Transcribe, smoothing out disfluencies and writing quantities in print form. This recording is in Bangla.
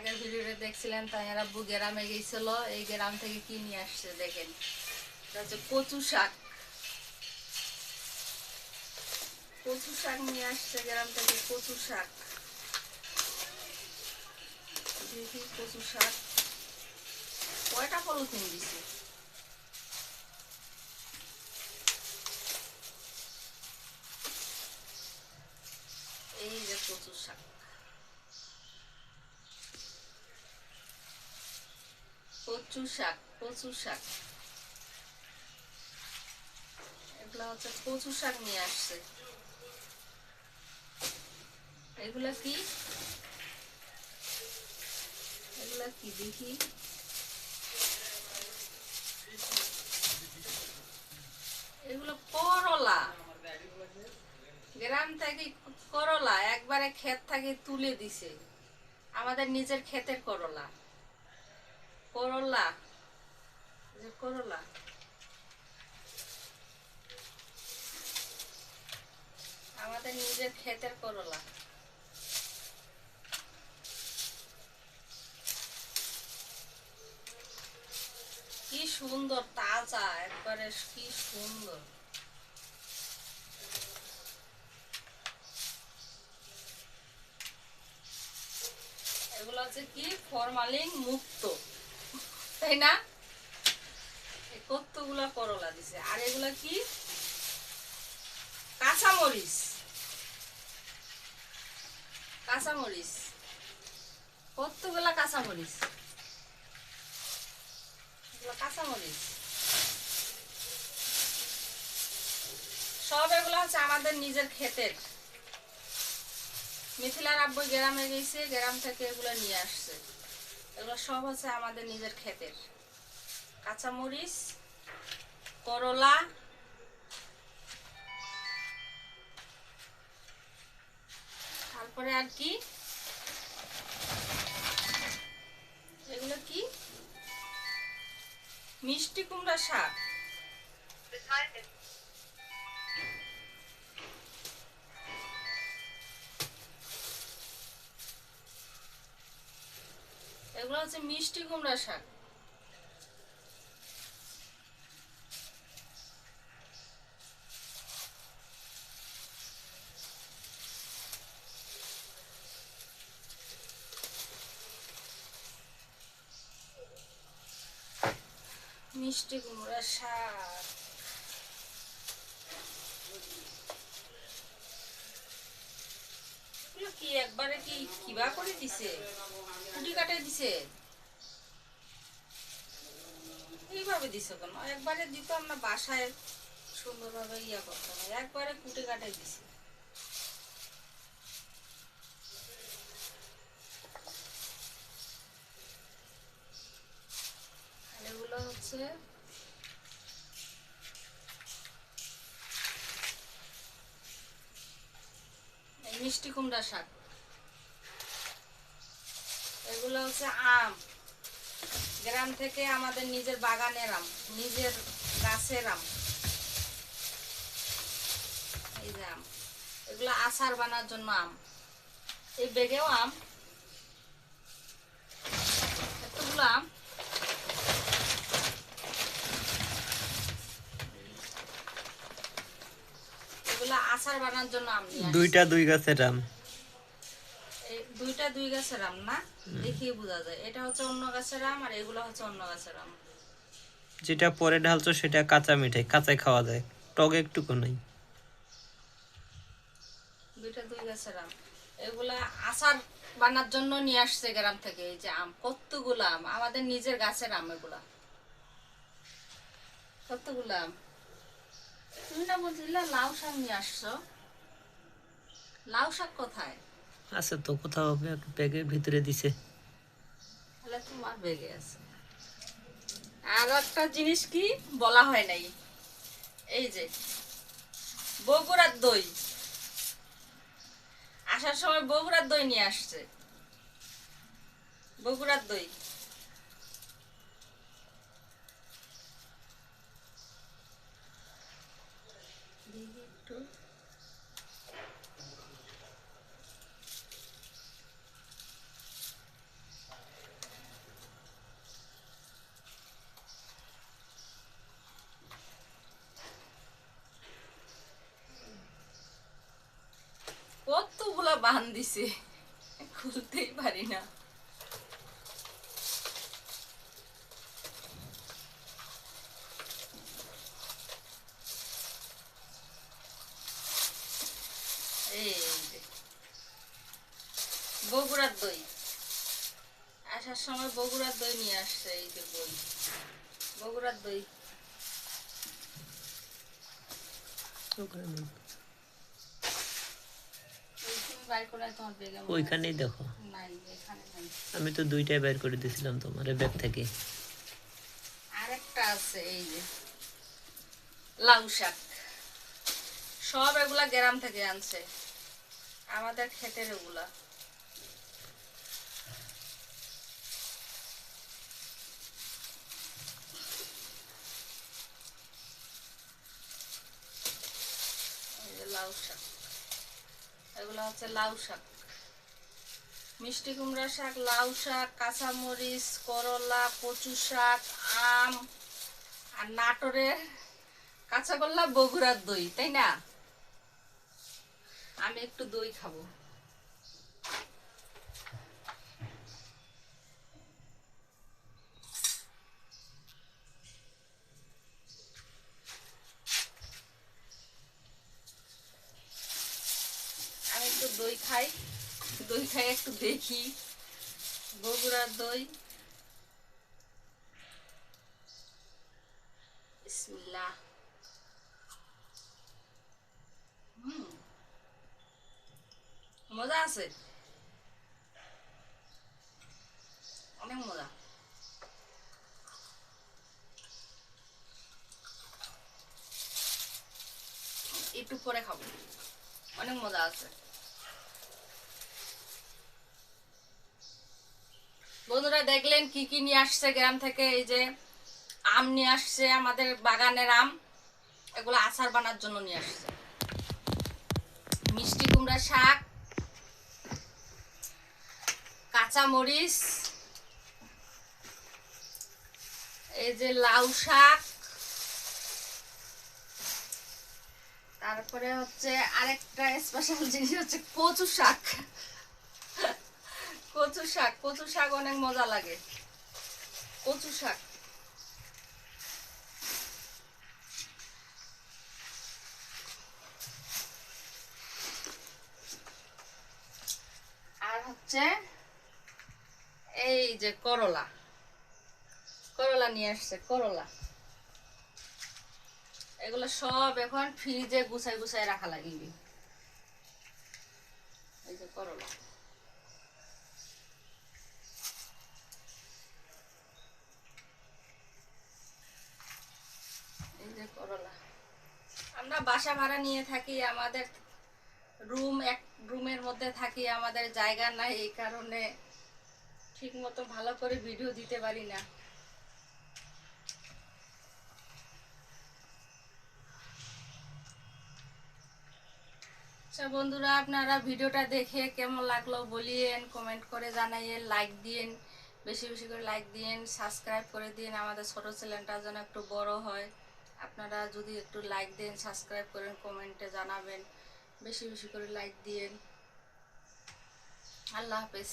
আগের ভিডিওতে দেখছিলেন তাইয়ার আব্বু গ্রামে গিয়েছিল, এই গ্রাম থেকে কি নিয়ে আসছে দেখেন। এটা হচ্ছে কচু শাক। কচু শাক নিয়ে আসছে গ্রাম থেকে, কচু শাক। দেখি কচু শাক কয়টা পলিথিন দিছে। এই যে কচু শাক, কচু শাক, কচু শাক। এগুলা হচ্ছে কচু শাক নিয়ে আসছে। এগুলা কি, এগুলা কি দেখি। এগুলো করলা, গ্রাম থেকে করলা একবারে ক্ষেত থেকে তুলে দিছে, আমাদের নিজের ক্ষেতের করলা। করলা, করলা আমাদের নিজের ক্ষেতের করলা। কি সুন্দর, তাজা একবারে, কি সুন্দর। এগুলো হচ্ছে কি ফরমালিন মুক্ত, তাই না? কতগুলা করলা দিছে। আর এগুলা কি কাঁচামরিচ, কাঁচামরিচ, কতগুলা কাঁচামরিচ, এগুলো কাঁচামরিচ সব। এগুলো হচ্ছে আমাদের নিজের ক্ষেতের। মিথিলার আব্বু গ্রামে গেছে, গ্রাম থেকে এগুলো নিয়ে আসছে। এগুলো সব হচ্ছে আমাদের নিজের ক্ষেতের। কাঁচামরিচ, করলা, তারপরে আর কি, এগুলো কি মিষ্টি কুমড়া শাক। এগুলো হচ্ছে মিষ্টি কুমড়া শাক। মিষ্টি কুমড়া শাক, এগুলো কি একবারে কি কিবা করে দিছে, কুটি কাটে দিছে। এইভাবে দিছে কেন? একবারে দিতাম না, বাসায় সুন্দরভাবে ইয়া করতাম, একবারে কুটে কাটে দিছে। এগুলো হচ্ছে মিষ্টি কুমড়া শাক। এগুলো হচ্ছে আম, গ্রাম থেকে আমাদের নিজের বাগানের আম, নিজের গাছের আম। এই যে আম, এগুলো আচার বানার জন্য আম। এই বেগেও আম, এতগুলো আম। এগুলো আচার বানার জন্য আম নিয়ে আসছে। দুইটা দুই গাছের আম, দুইটা দুই গাছের আম না, দেখিয়ে বোঝা যায়। এটা হচ্ছে অন্য গাছের আম, আর এগুলো হচ্ছে অন্য গাছের আম। যেটা পরে ঢালছো সেটা কাঁচা মিঠাই, কাঁচাই খাওয়া যায়, টক একটুকু নাই। দুইটা দুই গাছের আম। এগুলা আচার বানার জন্য নিয়ে আসছে গ্রাম থেকে। এই যে আম, কতগুলো আম, আমাদের নিজের গাছের আম এগুলা, কতগুলো আম। তুমি না বলছিলে লাউ শাক নিয়ে আসছো, লাউ শাক কোথায়? আছে তো কোথাও ব্যাগের ভিতরে দিছে। তাহলে তোমার বেগে আছে। আর একটা জিনিস কি বলা হয় নাই, এই যে বগুড়ার দই। আসার সময় বগুড়ার দই নিয়ে আসছে, বগুড়ার দই। একটু বাঁধ দিছে, খুলতেই পারি না। এই যে বগুড়ার দই, আসার সময় বগুড়ার দই নিয়ে আসছে। এই যে বই, বগুড়ার দই। ওইখানেই দেখো, নাই, এখানে নাই। আমি তো দুইটাই বের করে দিয়েছিলাম তোমার ব্যাগ থেকে। আরেকটা আছে, এই যে লাউ শাক। সব এগুলা গ্রাম থেকে আনছে, আমাদের ক্ষেতের এগুলা। এই যে লাউ শাক, এগুলা হচ্ছে লাউ শাক, মিষ্টি কুমড়া শাক, লাউ শাক, কাঁচামরিচ, করলা, কচু শাক, আম, আর নাটোরের কাঁচাগোল্লা, বগুড়ার দই, তাই না? আমি একটু দই খাবো। আমি একটু দই খাই, দই খাই একটু দেখি বগুড়ার দই। বিসমিল্লাহ। মজা আছে, অনেক মজা। একটু পরে খাবো, অনেক মজা আছে। বন্ধুরা দেখলেন কি কি নিয়ে আসছে গ্রাম থেকে। এই যে আম নিয়ে আসছে, আমাদের বাগানের আম, এগুলো আচার বানার জন্য নিয়ে আসছে। মিষ্টি কুমড়া শাক, কাঁচা মরিচ, এই যে লাউ শাক, তারপরে হচ্ছে আরেকটা স্পেশাল জিনিস হচ্ছে কচু শাক। কচু শাক, কচু শাক অনেক মজা লাগে, কচু শাক। আর হচ্ছে এই যে করলা, করলা নিয়ে আসছে, করলা। এগুলো সব এখন ফ্রিজে গুছাই গুছাই রাখা লাগবে। এই যে করলা, এই যে করলা। আমরা বাসা ভাড়া নিয়ে থাকি, আমাদের এক রুমের মধ্যে থাকি, আমাদের জায়গা নাই, এই কারণে ঠিক মতো ভালো করে ভিডিও দিতে পারি না। আচ্ছা বন্ধুরা, আপনারা ভিডিওটা দেখে কেমন লাগলো বলিয়েন, কমেন্ট করে জানাইয়েন, লাইক দিয়েন, বেশি বেশি করে লাইক দিয়েন, সাবস্ক্রাইব করে দিন, আমাদের ছোট চ্যানেলটা যেন একটু বড় হয়। আপনারা যদি একটু লাইক দেন, সাবস্ক্রাইব করেন, কমেন্টে জানাবেন, বেশি বেশি করে লাইক দিয়েন। আল্লাহ হাফেজ।